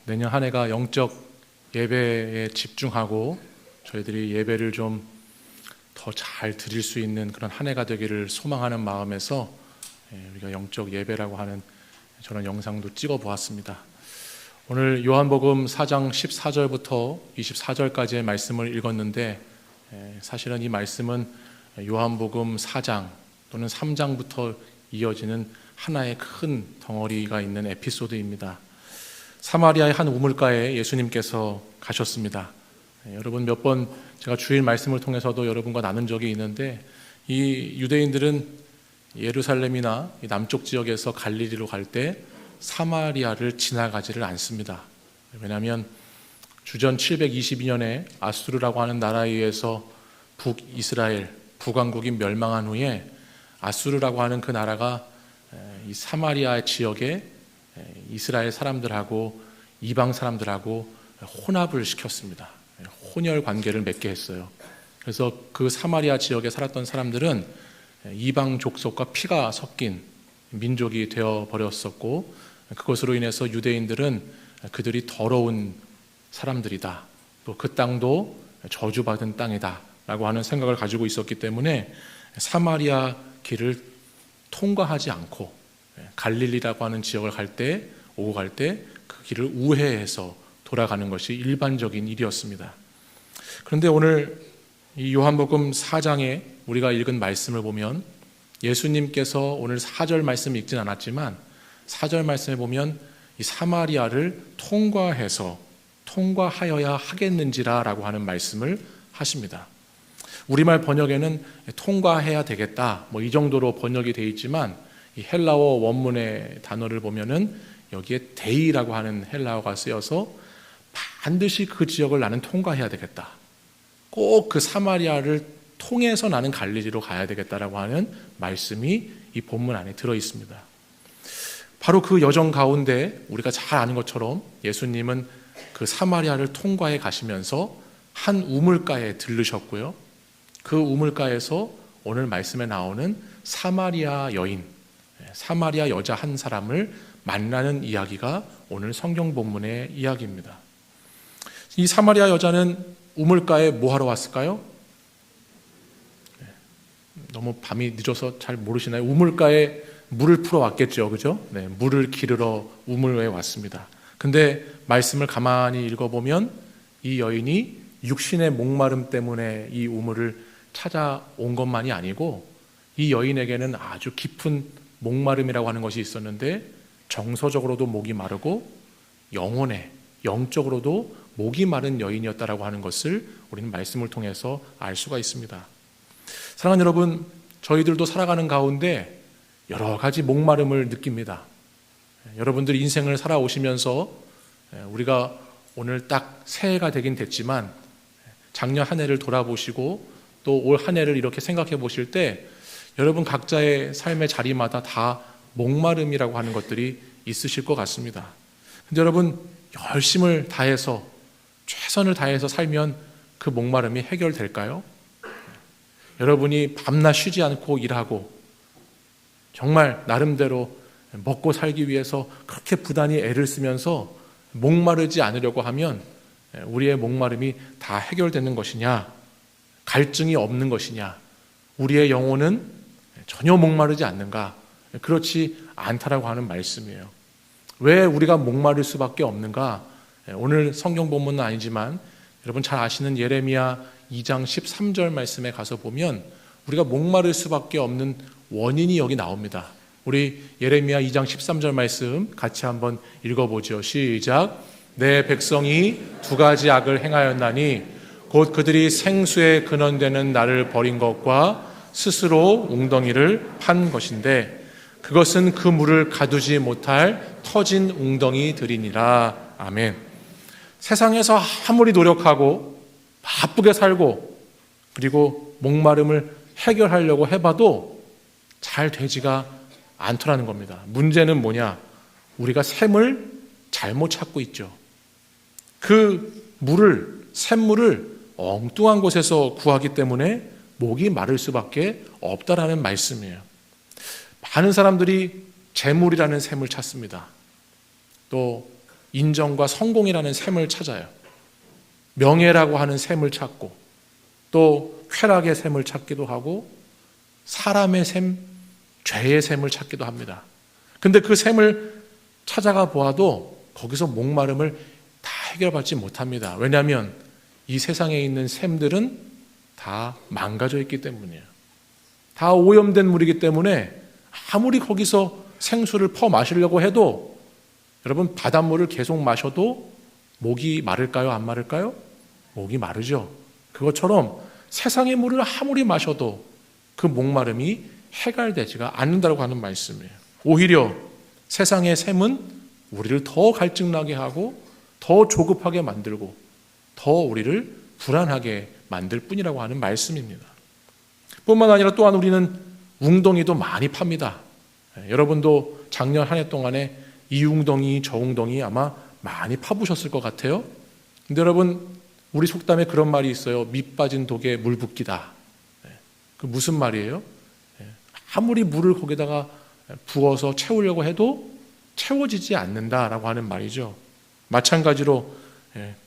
내년 한 해가 영적 예배에 집중하고 저희들이 예배를 좀 더 잘 드릴 수 있는 그런 한 해가 되기를 소망하는 마음에서 우리가 영적 예배라고 하는 저런 영상도 찍어 보았습니다. 오늘 요한복음 4장 14절부터 24절까지의 말씀을 읽었는데 사실은 이 말씀은 요한복음 4장 또는 3장부터 이어지는 하나의 큰 덩어리가 있는 에피소드입니다. 사마리아의 한 우물가에 예수님께서 가셨습니다. 여러분 몇 번 제가 주일 말씀을 통해서도 여러분과 나눈 적이 있는데 이 유대인들은 예루살렘이나 남쪽 지역에서 갈릴리로 갈 때 사마리아를 지나가지를 않습니다. 왜냐하면 주전 722년에 아수르라고 하는 나라에 의해서 북이스라엘, 북왕국이 멸망한 후에 아수르라고 하는 그 나라가 이 사마리아 지역에 이스라엘 사람들하고 이방 사람들하고 혼합을 시켰습니다. 혼혈 관계를 맺게 했어요. 그래서 그 사마리아 지역에 살았던 사람들은 이방 족속과 피가 섞인 민족이 되어 버렸었고, 그것으로 인해서 유대인들은 그들이 더러운 사람들이다, 또 그 땅도 저주받은 땅이다 라고 하는 생각을 가지고 있었기 때문에 사마리아 길을 통과하지 않고 갈릴리라고 하는 지역을 오고 갈 때 그 길을 우회해서 돌아가는 것이 일반적인 일이었습니다. 그런데 오늘 이 요한복음 4장에 우리가 읽은 말씀을 보면 예수님께서 오늘 4절 말씀 읽진 않았지만 4절 말씀에 보면 이 사마리아를 통과하여야 하겠는지라 라고 하는 말씀을 하십니다. 우리말 번역에는 통과해야 되겠다 이 정도로 번역이 되어 있지만 이 헬라어 원문의 단어를 보면은 여기에 데이라고 하는 헬라어가 쓰여서 반드시 그 지역을 나는 통과해야 되겠다, 꼭 그 사마리아를 통해서 나는 갈릴리로 가야 되겠다라고 하는 말씀이 이 본문 안에 들어 있습니다. 바로 그 여정 가운데 우리가 잘 아는 것처럼 예수님은 그 사마리아를 통과해 가시면서 한 우물가에 들르셨고요, 그 우물가에서 오늘 말씀에 나오는 사마리아 여자 한 사람을 만나는 이야기가 오늘 성경 본문의 이야기입니다. 이 사마리아 여자는 우물가에 뭐 하러 왔을까요? 너무 밤이 늦어서 잘 모르시나요? 우물가에 물을 풀어 왔겠죠, 그죠? 물을 기르러 우물에 왔습니다. 근데 말씀을 가만히 읽어보면 이 여인이 육신의 목마름 때문에 이 우물을 찾아온 것만이 아니고 이 여인에게는 아주 깊은 목마름이라고 하는 것이 있었는데 정서적으로도 목이 마르고 영적으로도 목이 마른 여인이었다라고 하는 것을 우리는 말씀을 통해서 알 수가 있습니다. 사랑하는 여러분, 저희들도 살아가는 가운데 여러 가지 목마름을 느낍니다. 여러분들 인생을 살아오시면서 우리가 오늘 딱 새해가 되긴 됐지만 작년 한 해를 돌아보시고 또 올 한 해를 이렇게 생각해 보실 때 여러분 각자의 삶의 자리마다 다 목마름이라고 하는 것들이 있으실 것 같습니다. 근데 여러분 열심을 다해서 최선을 다해서 살면 그 목마름이 해결될까요? 여러분이 밤낮 쉬지 않고 일하고 정말 나름대로 먹고 살기 위해서 그렇게 부단히 애를 쓰면서 목마르지 않으려고 하면 우리의 목마름이 다 해결되는 것이냐, 갈증이 없는 것이냐, 우리의 영혼은 전혀 목마르지 않는가? 그렇지 않다라고 하는 말씀이에요. 왜 우리가 목마를 수밖에 없는가? 오늘 성경 본문은 아니지만 여러분 잘 아시는 예레미야 2장 13절 말씀에 가서 보면 우리가 목마를 수밖에 없는 원인이 여기 나옵니다. 우리 예레미야 2장 13절 말씀 같이 한번 읽어보죠. 시작. 내 백성이 두 가지 악을 행하였나니 곧 그들이 생수의 근원되는 나를 버린 것과 스스로 웅덩이를 판 것인데 그것은 그 물을 가두지 못할 터진 웅덩이들이니라. 아멘. 세상에서 아무리 노력하고 바쁘게 살고 그리고 목마름을 해결하려고 해봐도 잘 되지가 않더라는 겁니다. 문제는 뭐냐? 우리가 샘을 잘못 찾고 있죠. 그 샘물을 엉뚱한 곳에서 구하기 때문에 목이 마를 수밖에 없다라는 말씀이에요. 많은 사람들이 재물이라는 샘을 찾습니다. 또 인정과 성공이라는 샘을 찾아요. 명예라고 하는 샘을 찾고 또 쾌락의 샘을 찾기도 하고 사람의 샘, 죄의 샘을 찾기도 합니다. 근데 그 샘을 찾아가 보아도 거기서 목마름을 다 해결받지 못합니다. 왜냐하면 이 세상에 있는 샘들은 다 망가져 있기 때문이에요. 다 오염된 물이기 때문에 아무리 거기서 생수를 퍼 마시려고 해도 여러분 바닷물을 계속 마셔도 목이 마를까요? 안 마를까요? 목이 마르죠. 그것처럼 세상의 물을 아무리 마셔도 그 목마름이 해결되지가 않는다고 하는 말씀이에요. 오히려 세상의 샘은 우리를 더 갈증나게 하고 더 조급하게 만들고 더 우리를 불안하게 만들 뿐이라고 하는 말씀입니다. 뿐만 아니라 또한 우리는 웅덩이도 많이 팝니다. 여러분도 작년 한 해 동안에 이 웅덩이 저 웅덩이 아마 많이 파보셨을 것 같아요. 근데 여러분 우리 속담에 그런 말이 있어요. 밑 빠진 독에 물 붓기다. 그 무슨 말이에요? 아무리 물을 거기다가 부어서 채우려고 해도 채워지지 않는다라고 하는 말이죠. 마찬가지로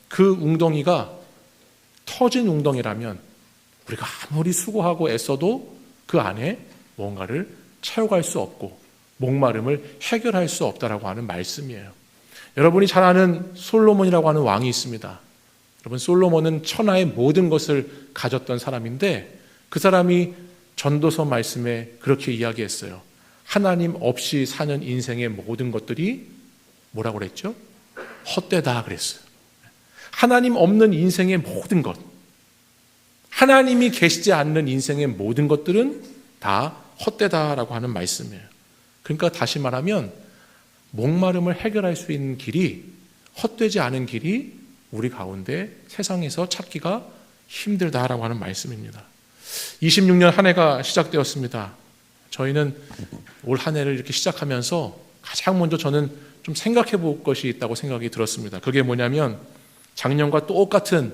그 웅덩이가 터진 웅덩이라면 우리가 아무리 수고하고 애써도 그 안에 뭔가를 채워갈 수 없고 목마름을 해결할 수 없다라고 하는 말씀이에요. 여러분이 잘 아는 솔로몬이라고 하는 왕이 있습니다. 여러분 솔로몬은 천하의 모든 것을 가졌던 사람인데 그 사람이 전도서 말씀에 그렇게 이야기했어요. 하나님 없이 사는 인생의 모든 것들이 뭐라고 그랬죠? 헛되다 그랬어요. 하나님 없는 인생의 모든 것, 하나님이 계시지 않는 인생의 모든 것들은 다 헛되다라고 하는 말씀이에요. 그러니까 다시 말하면 목마름을 해결할 수 있는 길이, 헛되지 않은 길이 우리 가운데 세상에서 찾기가 힘들다라고 하는 말씀입니다. 26년 한 해가 시작되었습니다. 저희는 올 한 해를 이렇게 시작하면서 가장 먼저 저는 좀 생각해 볼 것이 있다고 생각이 들었습니다. 그게 뭐냐면 작년과 똑같은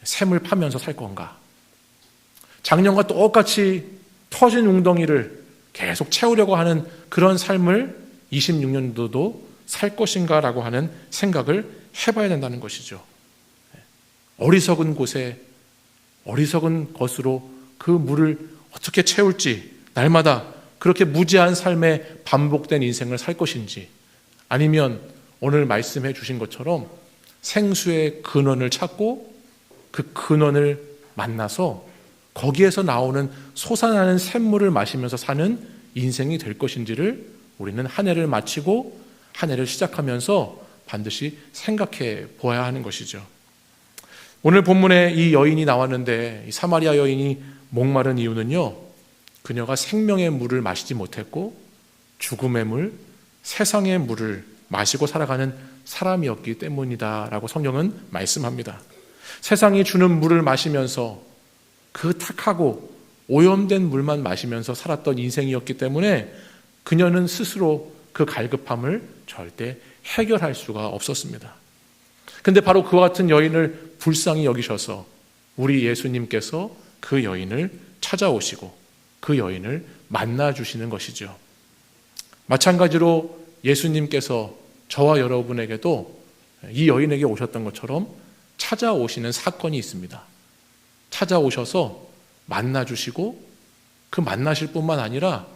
샘을 파면서 살 건가? 작년과 똑같이 터진 웅덩이를 계속 채우려고 하는 그런 삶을 26년도도 살 것인가라고 하는 생각을 해봐야 된다는 것이죠. 어리석은 곳에 어리석은 것으로 그 물을 어떻게 채울지, 날마다 그렇게 무지한 삶에 반복된 인생을 살 것인지, 아니면 오늘 말씀해 주신 것처럼 생수의 근원을 찾고 그 근원을 만나서 거기에서 나오는 솟아나는 샘물을 마시면서 사는 인생이 될 것인지를 우리는 한 해를 마치고 한 해를 시작하면서 반드시 생각해 보아야 하는 것이죠. 오늘 본문에 이 여인이 나왔는데 이 사마리아 여인이 목마른 이유는요, 그녀가 생명의 물을 마시지 못했고 죽음의 물, 세상의 물을 마시고 살아가는 사람이었기 때문이다라고 성경은 말씀합니다. 세상이 주는 물을 마시면서 그 탁하고 오염된 물만 마시면서 살았던 인생이었기 때문에 그녀는 스스로 그 갈급함을 절대 해결할 수가 없었습니다. 근데 바로 그와 같은 여인을 불쌍히 여기셔서 우리 예수님께서 그 여인을 찾아오시고 그 여인을 만나주시는 것이죠. 마찬가지로 예수님께서 저와 여러분에게도 이 여인에게 오셨던 것처럼 찾아오시는 사건이 있습니다. 찾아오셔서 만나주시고 그 만나실 뿐만 아니라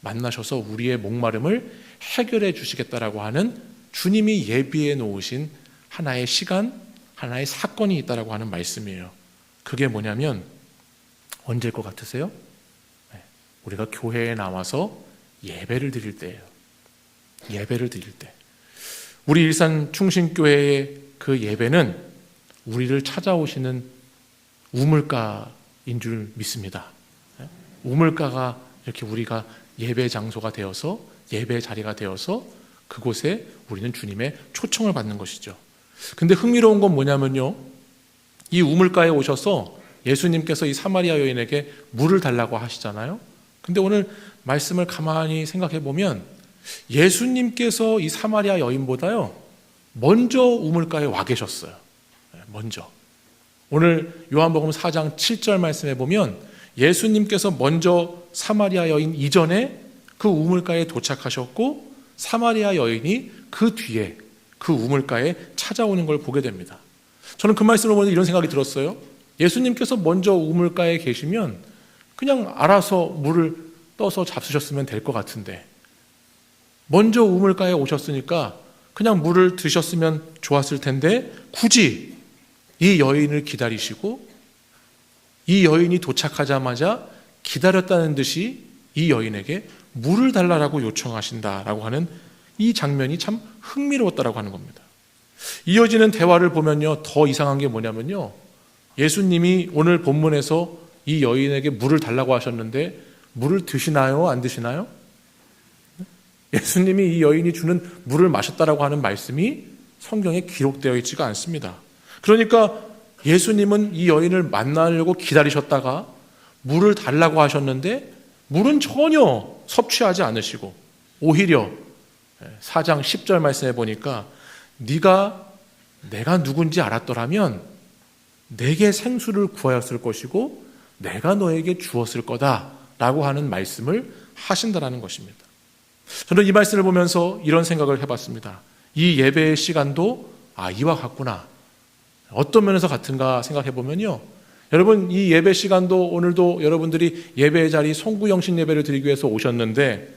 만나셔서 우리의 목마름을 해결해 주시겠다라고 하는 주님이 예비해 놓으신 하나의 시간, 하나의 사건이 있다라고 하는 말씀이에요. 그게 뭐냐면 언제일 것 같으세요? 우리가 교회에 나와서 예배를 드릴 때예요. 예배를 드릴 때. 우리 일산 충신교회의 그 예배는 우리를 찾아오시는 우물가인 줄 믿습니다. 우물가가 이렇게 우리가 예배 장소가 되어서 예배 자리가 되어서 그곳에 우리는 주님의 초청을 받는 것이죠. 근데 흥미로운 건 뭐냐면요, 이 우물가에 오셔서 예수님께서 이 사마리아 여인에게 물을 달라고 하시잖아요. 근데 오늘 말씀을 가만히 생각해 보면 예수님께서 이 사마리아 여인보다요 먼저 우물가에 와 계셨어요. 먼저. 오늘 요한복음 4장 7절 말씀해 보면 예수님께서 먼저 사마리아 여인 이전에 그 우물가에 도착하셨고 사마리아 여인이 그 뒤에 그 우물가에 찾아오는 걸 보게 됩니다. 저는 그 말씀을 보면서 이런 생각이 들었어요. 예수님께서 먼저 우물가에 계시면 그냥 알아서 물을 떠서 잡수셨으면 될 것 같은데, 먼저 우물가에 오셨으니까 그냥 물을 드셨으면 좋았을 텐데 굳이 이 여인을 기다리시고 이 여인이 도착하자마자 기다렸다는 듯이 이 여인에게 물을 달라고 요청하신다라고 하는 이 장면이 참 흥미로웠다라고 하는 겁니다. 이어지는 대화를 보면요, 더 이상한 게 뭐냐면요, 예수님이 오늘 본문에서 이 여인에게 물을 달라고 하셨는데 물을 드시나요? 안 드시나요? 예수님이 이 여인이 주는 물을 마셨다라고 하는 말씀이 성경에 기록되어 있지가 않습니다. 그러니까 예수님은 이 여인을 만나려고 기다리셨다가 물을 달라고 하셨는데 물은 전혀 섭취하지 않으시고, 오히려 4장 10절 말씀에 보니까 네가 내가 누군지 알았더라면 내게 생수를 구하였을 것이고 내가 너에게 주었을 거다라고 하는 말씀을 하신다라는 것입니다. 저는 이 말씀을 보면서 이런 생각을 해봤습니다. 이 예배의 시간도 이와 같구나. 어떤 면에서 같은가 생각해보면요, 여러분, 이 예배 시간도 오늘도 여러분들이 예배의 자리 송구영신 예배를 드리기 위해서 오셨는데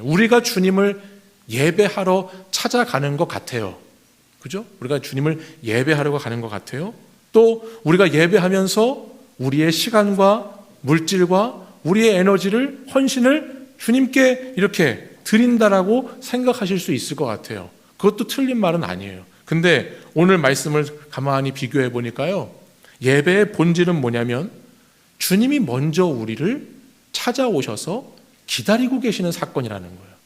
우리가 주님을 예배하러 찾아가는 것 같아요. 그죠? 우리가 주님을 예배하러 가는 것 같아요. 또 우리가 예배하면서 우리의 시간과 물질과 우리의 에너지를, 헌신을 주님께 이렇게 드린다라고 생각하실 수 있을 것 같아요. 그것도 틀린 말은 아니에요. 근데 오늘 말씀을 가만히 비교해 보니까요, 예배의 본질은 뭐냐면 주님이 먼저 우리를 찾아오셔서 기다리고 계시는 사건이라는 거예요.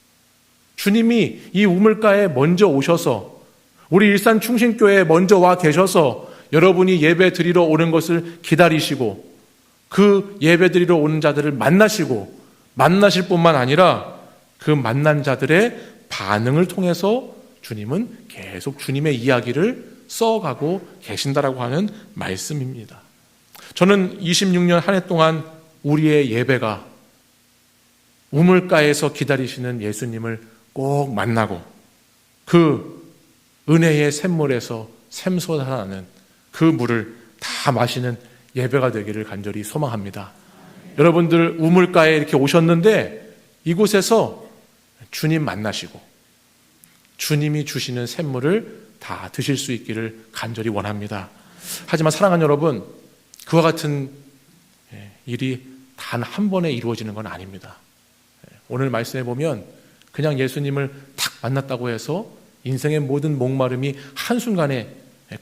주님이 이 우물가에 먼저 오셔서 우리 일산 충신교회에 먼저 와 계셔서 여러분이 예배 드리러 오는 것을 기다리시고 그 예배 드리러 오는 자들을 만나실 뿐만 아니라 그 만난 자들의 반응을 통해서 주님은 계속 주님의 이야기를 써가고 계신다라고 하는 말씀입니다. 저는 26년 한 해 동안 우리의 예배가 우물가에서 기다리시는 예수님을 꼭 만나고 그 은혜의 샘물에서 샘솟아나는 그 물을 다 마시는 예배가 되기를 간절히 소망합니다. 여러분들 우물가에 이렇게 오셨는데 이곳에서 주님 만나시고 주님이 주시는 샘물을 다 드실 수 있기를 간절히 원합니다. 하지만 사랑하는 여러분, 그와 같은 일이 단 한 번에 이루어지는 건 아닙니다. 오늘 말씀해 보면 그냥 예수님을 탁 만났다고 해서 인생의 모든 목마름이 한순간에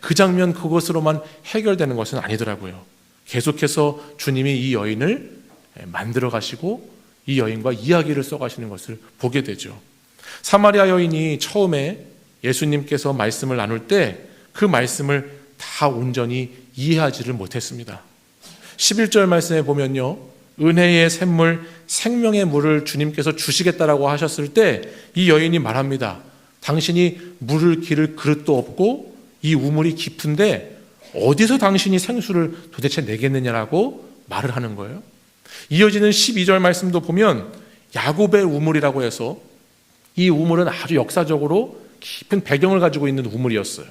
그 장면 그것으로만 해결되는 것은 아니더라고요. 계속해서 주님이 이 여인을 만들어 가시고 이 여인과 이야기를 써가시는 것을 보게 되죠. 사마리아 여인이 처음에 예수님께서 말씀을 나눌 때 그 말씀을 다 온전히 이해하지를 못했습니다. 11절 말씀에 보면요, 은혜의 샘물 생명의 물을 주님께서 주시겠다라고 하셨을 때 이 여인이 말합니다. 당신이 물을 기를 그릇도 없고 이 우물이 깊은데 어디서 당신이 생수를 도대체 내겠느냐라고 말을 하는 거예요. 이어지는 12절 말씀도 보면 야곱의 우물이라고 해서 이 우물은 아주 역사적으로 깊은 배경을 가지고 있는 우물이었어요.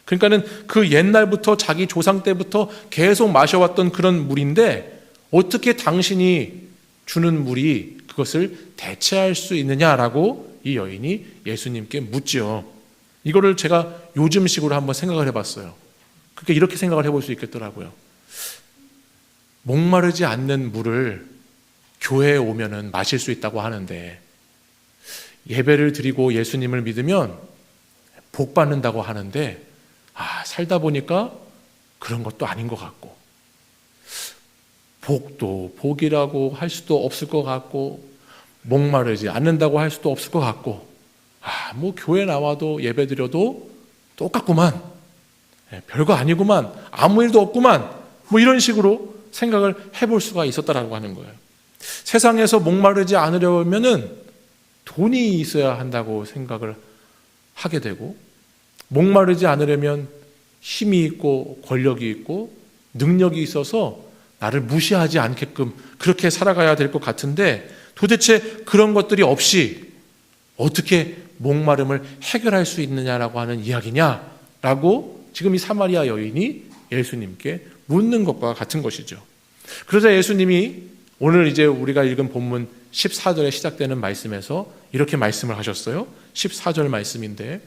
그러니까는 그 옛날부터 자기 조상 때부터 계속 마셔왔던 그런 물인데 어떻게 당신이 주는 물이 그것을 대체할 수 있느냐라고 이 여인이 예수님께 묻죠. 이거를 제가 요즘식으로 한번 생각을 해봤어요. 그러니까 이렇게 생각을 해볼 수 있겠더라고요. 목마르지 않는 물을 교회에 오면은 마실 수 있다고 하는데 예배를 드리고 예수님을 믿으면 복 받는다고 하는데 살다 보니까 그런 것도 아닌 것 같고 복도 복이라고 할 수도 없을 것 같고 목마르지 않는다고 할 수도 없을 것 같고 뭐 교회 나와도 예배 드려도 똑같구만, 별거 아니구만, 아무 일도 없구만, 뭐 이런 식으로 생각을 해볼 수가 있었다라고 하는 거예요. 세상에서 목마르지 않으려면은 돈이 있어야 한다고 생각을 하게 되고, 목마르지 않으려면 힘이 있고 권력이 있고 능력이 있어서 나를 무시하지 않게끔 그렇게 살아가야 될 것 같은데 도대체 그런 것들이 없이 어떻게 목마름을 해결할 수 있느냐라고 하는 이야기냐라고 지금 이 사마리아 여인이 예수님께 묻는 것과 같은 것이죠. 그러자 예수님이 오늘 이제 우리가 읽은 본문 14절에 시작되는 말씀에서 이렇게 말씀을 하셨어요. 14절 말씀인데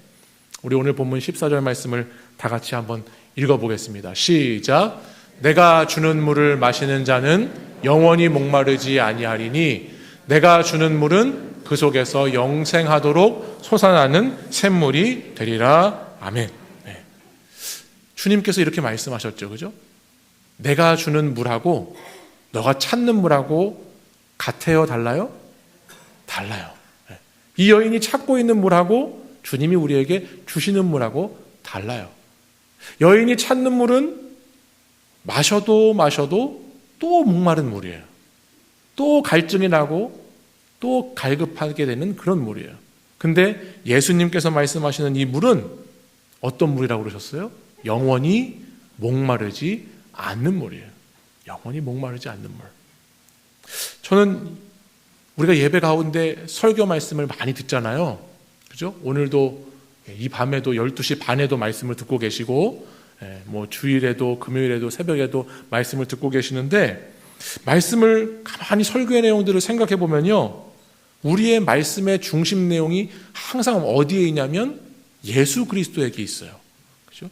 우리 오늘 본문 14절 말씀을 다 같이 한번 읽어보겠습니다. 시작. 내가 주는 물을 마시는 자는 영원히 목마르지 아니하리니 내가 주는 물은 그 속에서 영생하도록 솟아나는 샘물이 되리라. 아멘. 네. 주님께서 이렇게 말씀하셨죠. 그죠? 내가 주는 물하고 너가 찾는 물하고 같아요? 달라요? 달라요. 네. 이 여인이 찾고 있는 물하고 주님이 우리에게 주시는 물하고 달라요. 여인이 찾는 물은 마셔도 또 목마른 물이에요. 또 갈증이 나고 또 갈급하게 되는 그런 물이에요. 근데 예수님께서 말씀하시는 이 물은 어떤 물이라고 그러셨어요? 영원히 목마르지 않는 물이에요. 영원히 목마르지 않는 물. 저는 우리가 예배 가운데 설교 말씀을 많이 듣잖아요. 그죠? 오늘도 이 밤에도 12시 반에도 말씀을 듣고 계시고 뭐 주일에도 금요일에도 새벽에도 말씀을 듣고 계시는데 말씀을 가만히 설교의 내용들을 생각해 보면요. 우리의 말씀의 중심 내용이 항상 어디에 있냐면 예수 그리스도에게 있어요. 그죠?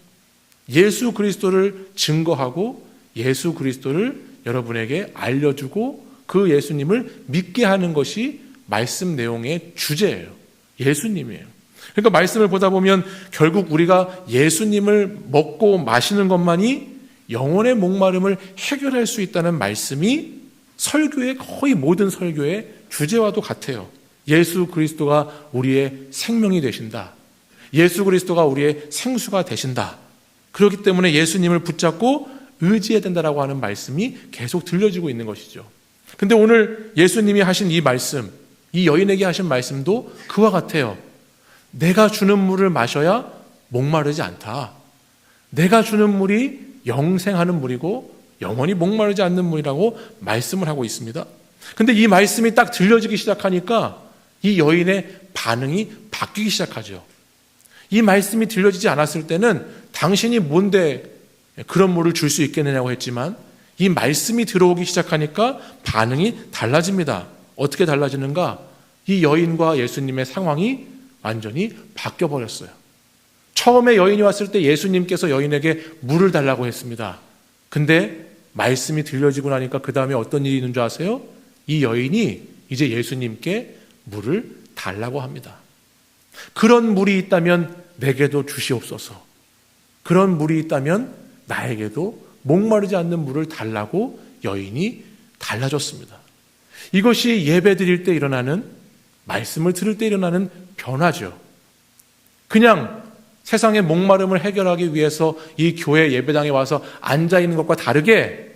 예수 그리스도를 증거하고 예수 그리스도를 여러분에게 알려주고 그 예수님을 믿게 하는 것이 말씀 내용의 주제예요. 예수님이에요. 그러니까 말씀을 보다 보면 결국 우리가 예수님을 먹고 마시는 것만이 영혼의 목마름을 해결할 수 있다는 말씀이 설교의 거의 모든 설교의 주제와도 같아요. 예수 그리스도가 우리의 생명이 되신다. 예수 그리스도가 우리의 생수가 되신다. 그렇기 때문에 예수님을 붙잡고 의지해야 된다라고 하는 말씀이 계속 들려지고 있는 것이죠. 근데 오늘 예수님이 하신 이 말씀, 이 여인에게 하신 말씀도 그와 같아요. 내가 주는 물을 마셔야 목마르지 않다. 내가 주는 물이 영생하는 물이고 영원히 목마르지 않는 물이라고 말씀을 하고 있습니다. 근데 이 말씀이 딱 들려지기 시작하니까 이 여인의 반응이 바뀌기 시작하죠. 이 말씀이 들려지지 않았을 때는 당신이 뭔데 그런 물을 줄 수 있겠느냐고 했지만 이 말씀이 들어오기 시작하니까 반응이 달라집니다. 어떻게 달라지는가? 이 여인과 예수님의 상황이 완전히 바뀌어버렸어요. 처음에 여인이 왔을 때 예수님께서 여인에게 물을 달라고 했습니다. 근데 말씀이 들려지고 나니까 그 다음에 어떤 일이 있는 줄 아세요? 이 여인이 이제 예수님께 물을 달라고 합니다. 그런 물이 있다면 내게도 주시옵소서. 그런 물이 있다면 나에게도 목마르지 않는 물을 달라고 여인이 달라졌습니다. 이것이 예배 드릴 때 일어나는, 말씀을 들을 때 일어나는 변화죠. 그냥 세상의 목마름을 해결하기 위해서 이 교회 예배당에 와서 앉아 있는 것과 다르게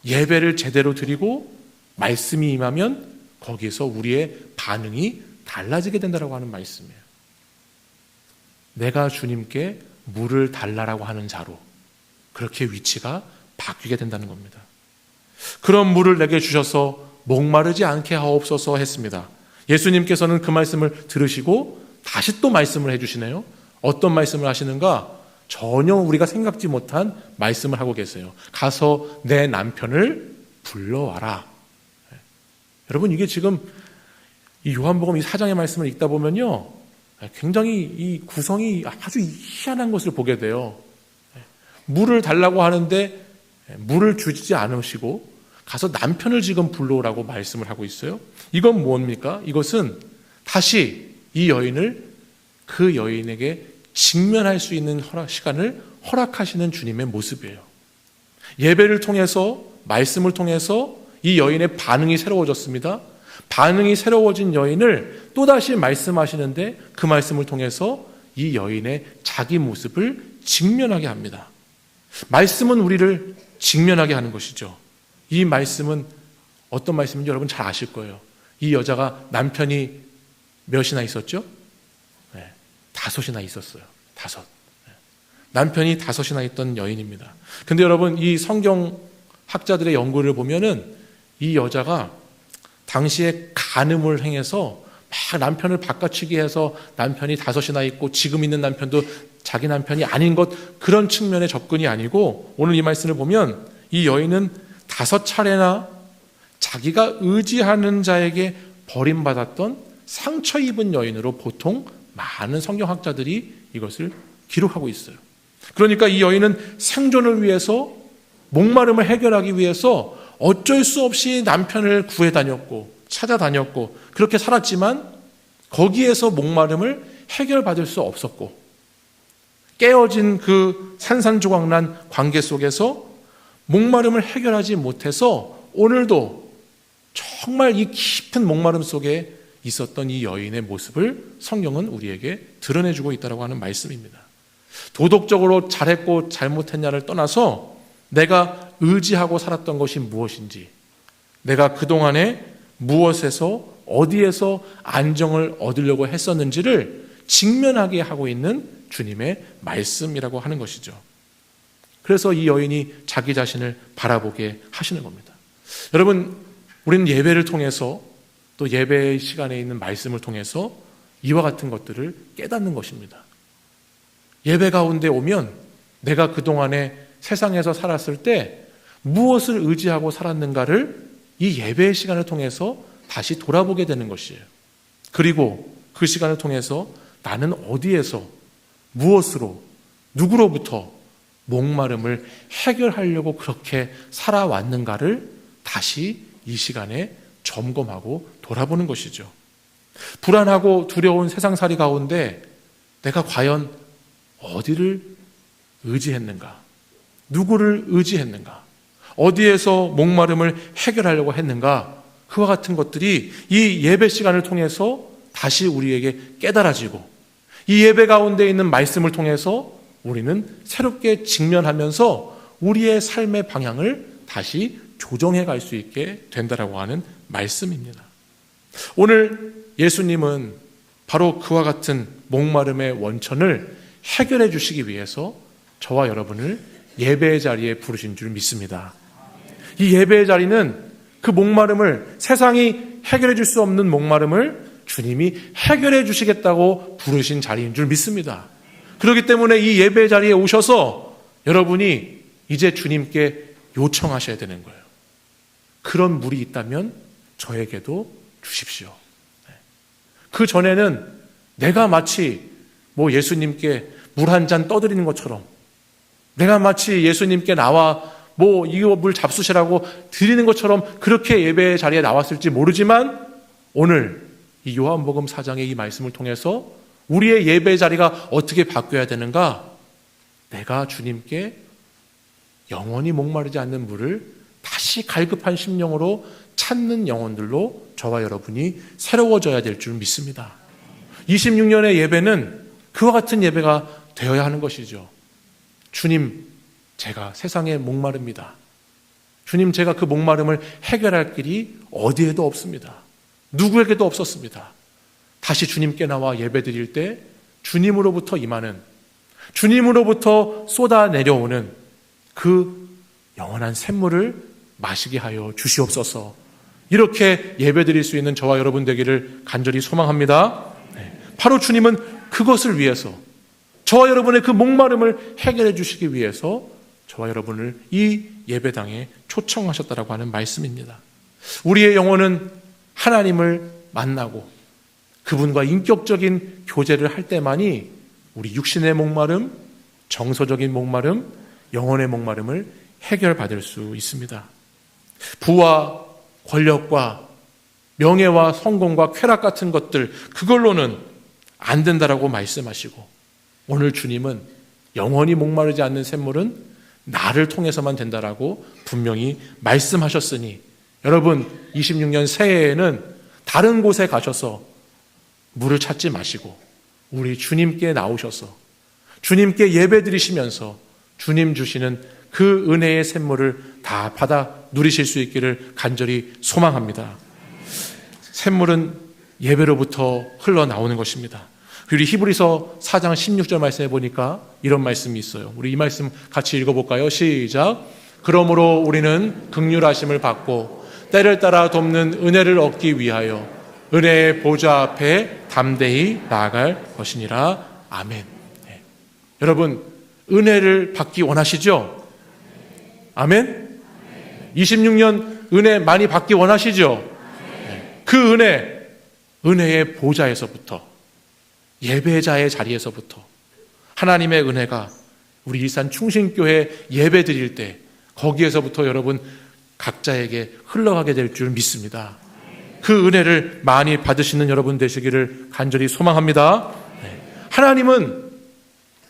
예배를 제대로 드리고 말씀이 임하면 거기서 우리의 반응이 달라지게 된다고 하는 말씀이에요. 내가 주님께 물을 달라라고 하는 자로 그렇게 위치가 바뀌게 된다는 겁니다. 그런 물을 내게 주셔서 목마르지 않게 하옵소서 했습니다. 예수님께서는 그 말씀을 들으시고 다시 또 말씀을 해주시네요. 어떤 말씀을 하시는가? 전혀 우리가 생각지 못한 말씀을 하고 계세요. 가서 내 남편을 불러와라. 여러분, 이게 지금 이 요한복음 이 4장의 말씀을 읽다 보면요, 굉장히 이 구성이 아주 희한한 것을 보게 돼요. 물을 달라고 하는데 물을 주지 않으시고 가서 남편을 지금 불러오라고 말씀을 하고 있어요. 이건 뭡니까? 이것은 다시 이 여인을 그 여인에게 직면할 수 있는 시간을 허락하시는 주님의 모습이에요. 예배를 통해서, 말씀을 통해서 이 여인의 반응이 새로워졌습니다. 반응이 새로워진 여인을 또다시 말씀하시는데 그 말씀을 통해서 이 여인의 자기 모습을 직면하게 합니다. 말씀은 우리를 직면하게 하는 것이죠. 이 말씀은 어떤 말씀인지 여러분 잘 아실 거예요. 이 여자가 남편이 몇이나 있었죠? 5이나 있었어요. 5. 남편이 5이나 있던 여인입니다. 근데 여러분, 이 성경 학자들의 연구를 보면은 이 여자가 당시에 간음을 행해서 막 남편을 바꿔치기 해서 남편이 5이나 있고 지금 있는 남편도 자기 남편이 아닌 것, 그런 측면의 접근이 아니고, 오늘 이 말씀을 보면 이 여인은 5차례나 자기가 의지하는 자에게 버림받았던 상처 입은 여인으로 보통 많은 성경학자들이 이것을 기록하고 있어요. 그러니까 이 여인은 생존을 위해서, 목마름을 해결하기 위해서 어쩔 수 없이 남편을 구해 다녔고 찾아다녔고 그렇게 살았지만 거기에서 목마름을 해결받을 수 없었고, 깨어진 그 산산조각난 관계 속에서 목마름을 해결하지 못해서 오늘도 정말 이 깊은 목마름 속에 있었던 이 여인의 모습을 성경은 우리에게 드러내주고 있다고 하는 말씀입니다. 도덕적으로 잘했고 잘못했냐를 떠나서 내가 의지하고 살았던 것이 무엇인지, 내가 그동안에 무엇에서 어디에서 안정을 얻으려고 했었는지를 직면하게 하고 있는 주님의 말씀이라고 하는 것이죠. 그래서 이 여인이 자기 자신을 바라보게 하시는 겁니다. 여러분, 우리는 예배를 통해서, 또 예배 시간에 있는 말씀을 통해서 이와 같은 것들을 깨닫는 것입니다. 예배 가운데 오면 내가 그동안에 세상에서 살았을 때 무엇을 의지하고 살았는가를 이 예배의 시간을 통해서 다시 돌아보게 되는 것이에요. 그리고 그 시간을 통해서 나는 어디에서, 무엇으로, 누구로부터 목마름을 해결하려고 그렇게 살아왔는가를 다시 이 시간에 점검하고 돌아보는 것이죠. 불안하고 두려운 세상살이 가운데 내가 과연 어디를 의지했는가, 누구를 의지했는가, 어디에서 목마름을 해결하려고 했는가, 그와 같은 것들이 이 예배 시간을 통해서 다시 우리에게 깨달아지고, 이 예배 가운데 있는 말씀을 통해서 우리는 새롭게 직면하면서 우리의 삶의 방향을 다시 조정해 갈 수 있게 된다라고 하는 말씀입니다. 오늘 예수님은 바로 그와 같은 목마름의 원천을 해결해 주시기 위해서 저와 여러분을 예배의 자리에 부르신 줄 믿습니다. 이 예배의 자리는 그 목마름을, 세상이 해결해 줄 수 없는 목마름을 주님이 해결해 주시겠다고 부르신 자리인 줄 믿습니다. 그렇기 때문에 이 예배의 자리에 오셔서 여러분이 이제 주님께 요청하셔야 되는 거예요. 그런 물이 있다면 저에게도 주십시오. 그 전에는 내가 마치 예수님께 물 한 잔 떠드리는 것처럼, 내가 마치 예수님께 나와 이거 물 잡수시라고 드리는 것처럼 그렇게 예배의 자리에 나왔을지 모르지만, 오늘 이 요한복음 4장의 이 말씀을 통해서 우리의 예배의 자리가 어떻게 바뀌어야 되는가? 내가 주님께 영원히 목마르지 않는 물을 다시 갈급한 심령으로 찾는 영혼들로 저와 여러분이 새로워져야 될 줄 믿습니다. 26년의 예배는 그와 같은 예배가 되어야 하는 것이죠. 주님, 제가 세상에 목마릅니다. 주님, 제가 그 목마름을 해결할 길이 어디에도 없습니다. 누구에게도 없었습니다. 다시 주님께 나와 예배 드릴 때 주님으로부터 임하는, 주님으로부터 쏟아 내려오는 그 영원한 샘물을 마시게 하여 주시옵소서. 이렇게 예배 드릴 수 있는 저와 여러분 되기를 간절히 소망합니다. 바로 주님은 그것을 위해서, 저와 여러분의 그 목마름을 해결해 주시기 위해서 저와 여러분을 이 예배당에 초청하셨다라고 하는 말씀입니다. 우리의 영혼은 하나님을 만나고 그분과 인격적인 교제를 할 때만이 우리 육신의 목마름, 정서적인 목마름, 영혼의 목마름을 해결받을 수 있습니다. 부와 권력과 명예와 성공과 쾌락 같은 것들, 그걸로는 안 된다라고 말씀하시고, 오늘 주님은 영원히 목마르지 않는 샘물은 나를 통해서만 된다라고 분명히 말씀하셨으니, 여러분 26년 새해에는 다른 곳에 가셔서 물을 찾지 마시고 우리 주님께 나오셔서 주님께 예배 드리시면서 주님 주시는 그 은혜의 샘물을 다 받아 누리실 수 있기를 간절히 소망합니다. 샘물은 예배로부터 흘러나오는 것입니다. 그리고 히브리서 4장 16절 말씀에 보니까 이런 말씀이 있어요. 우리 이 말씀 같이 읽어볼까요? 시작. 그러므로 우리는 긍휼하심을 받고 때를 따라 돕는 은혜를 얻기 위하여 은혜의 보좌 앞에 담대히 나아갈 것이니라. 아멘. 네. 여러분, 은혜를 받기 원하시죠? 아멘? 26년 은혜 많이 받기 원하시죠? 네. 그 은혜의 보좌에서부터, 예배자의 자리에서부터 하나님의 은혜가 우리 일산 충신교회 예배 드릴 때 거기에서부터 여러분 각자에게 흘러가게 될 줄 믿습니다. 그 은혜를 많이 받으시는 여러분 되시기를 간절히 소망합니다. 네. 하나님은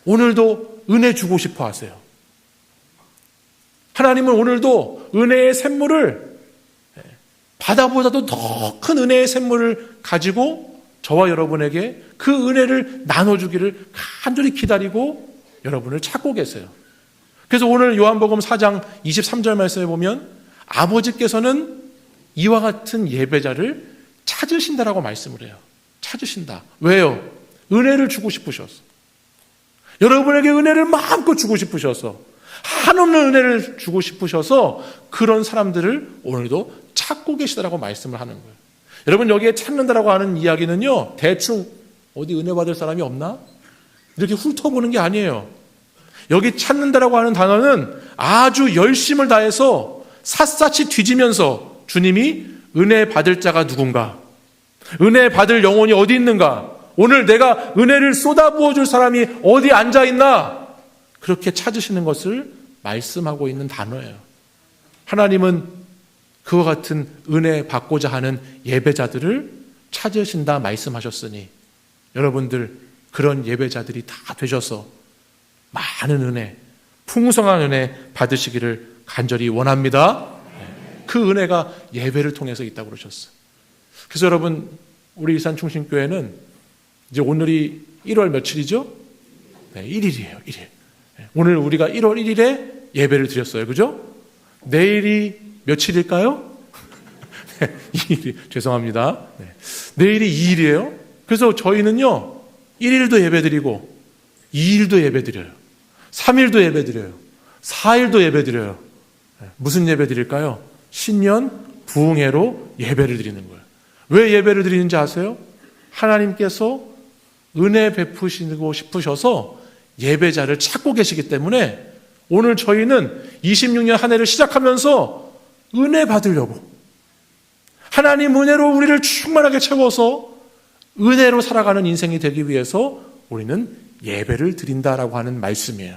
오늘도 은혜 주고 싶어 하세요. 하나님은 오늘도 은혜의 샘물을, 바다보다도 더 큰 은혜의 샘물을 가지고 저와 여러분에게 그 은혜를 나눠주기를 간절히 기다리고 여러분을 찾고 계세요. 그래서 오늘 요한복음 4장 23절 말씀에 보면 아버지께서는 이와 같은 예배자를 찾으신다라고 말씀을 해요. 찾으신다. 왜요? 은혜를 주고 싶으셔서. 여러분에게 은혜를 마음껏 주고 싶으셔서, 한없는 은혜를 주고 싶으셔서 그런 사람들을 오늘도 찾고 계시다라고 말씀을 하는 거예요. 여러분, 여기에 찾는다라고 하는 이야기는요, 대충 어디 은혜 받을 사람이 없나? 이렇게 훑어보는 게 아니에요. 여기 찾는다라고 하는 단어는 아주 열심을 다해서 샅샅이 뒤지면서 주님이 은혜 받을 자가 누군가, 은혜 받을 영혼이 어디 있는가, 오늘 내가 은혜를 쏟아부어 줄 사람이 어디 앉아 있나, 그렇게 찾으시는 것을 말씀하고 있는 단어예요. 하나님은 그와 같은 은혜 받고자 하는 예배자들을 찾으신다 말씀하셨으니 여러분들 그런 예배자들이 다 되셔서 많은 은혜, 풍성한 은혜 받으시기를 간절히 원합니다. 그 은혜가 예배를 통해서 있다고 그러셨어요. 그래서 여러분, 우리 일산 충신교회는 이제 오늘이 1월 며칠이죠? 네, 1일이에요. 1일. 오늘 우리가 1월 1일에 예배를 드렸어요. 그죠? 내일이 며칠일까요? 네, 2일이, 죄송합니다. 네. 내일이 2일이에요. 그래서 저희는요, 1일도 예배 드리고, 2일도 예배 드려요. 3일도 예배 드려요. 4일도 예배 드려요. 네. 무슨 예배 드릴까요? 신년 부흥회로 예배를 드리는 거예요. 왜 예배를 드리는지 아세요? 하나님께서 은혜 베푸시고 싶으셔서 예배자를 찾고 계시기 때문에 오늘 저희는 26년 한 해를 시작하면서 은혜 받으려고, 하나님 은혜로 우리를 충만하게 채워서 은혜로 살아가는 인생이 되기 위해서 우리는 예배를 드린다라고 하는 말씀이에요.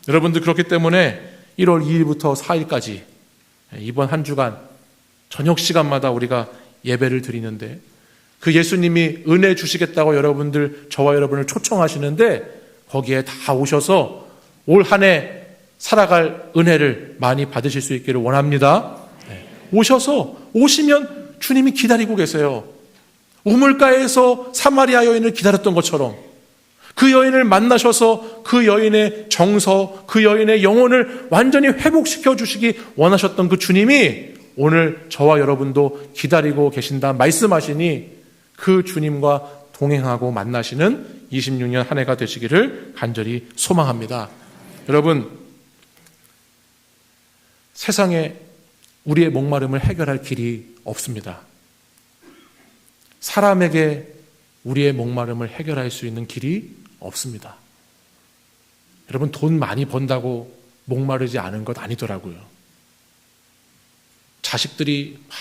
여러분들, 그렇기 때문에 1월 2일부터 4일까지 이번 한 주간 저녁 시간마다 우리가 예배를 드리는데, 그 예수님이 은혜 주시겠다고 여러분들, 저와 여러분을 초청하시는데 거기에 다 오셔서 올 한 해 살아갈 은혜를 많이 받으실 수 있기를 원합니다. 오시면 주님이 기다리고 계세요. 우물가에서 사마리아 여인을 기다렸던 것처럼 그 여인을 만나셔서 그 여인의 정서, 그 여인의 영혼을 완전히 회복시켜 주시기 원하셨던 그 주님이 오늘 저와 여러분도 기다리고 계신다 말씀하시니 그 주님과 동행하고 만나시는 26년 한 해가 되시기를 간절히 소망합니다. 여러분, 세상에 우리의 목마름을 해결할 길이 없습니다. 사람에게 우리의 목마름을 해결할 수 있는 길이 없습니다. 여러분, 돈 많이 번다고 목마르지 않은 것 아니더라고요. 자식들이 막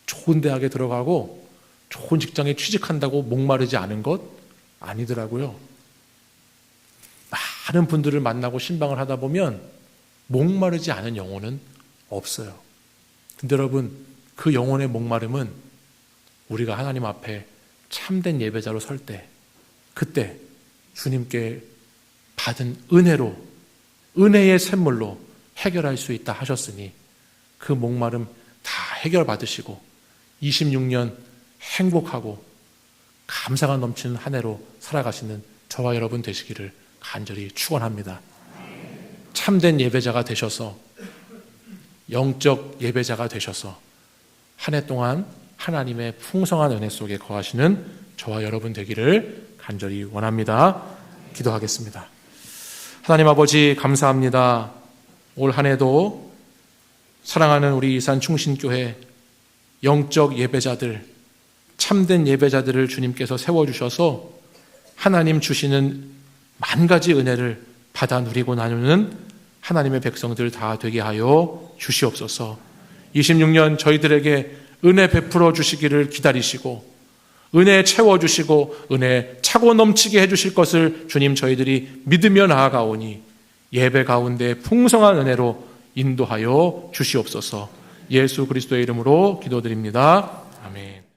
좋은 대학에 들어가고 좋은 직장에 취직한다고 목마르지 않은 것 아니더라고요. 많은 분들을 만나고 신방을 하다 보면 목마르지 않은 영혼은 없어요. 근데 여러분, 그 영혼의 목마름은 우리가 하나님 앞에 참된 예배자로 설 때, 그때 주님께 받은 은혜로, 은혜의 샘물로 해결할 수 있다 하셨으니 그 목마름 다 해결받으시고 26년 행복하고 감사가 넘치는 한 해로 살아가시는 저와 여러분 되시기를 간절히 축원합니다. 참된 예배자가 되셔서, 영적 예배자가 되셔서 한 해 동안 하나님의 풍성한 은혜 속에 거하시는 저와 여러분 되기를 간절히 원합니다. 기도하겠습니다. 하나님 아버지, 감사합니다. 올 한 해도 사랑하는 우리 일산 충신교회 영적 예배자들, 참된 예배자들을 주님께서 세워주셔서 하나님 주시는 만 가지 은혜를 받아 누리고 나누는 하나님의 백성들 다 되게 하여 주시옵소서. 26년 저희들에게 은혜 베풀어 주시기를 기다리시고 은혜 채워주시고 은혜 차고 넘치게 해주실 것을 주님 저희들이 믿으며 나아가오니 예배 가운데 풍성한 은혜로 인도하여 주시옵소서. 예수 그리스도의 이름으로 기도드립니다. 아멘.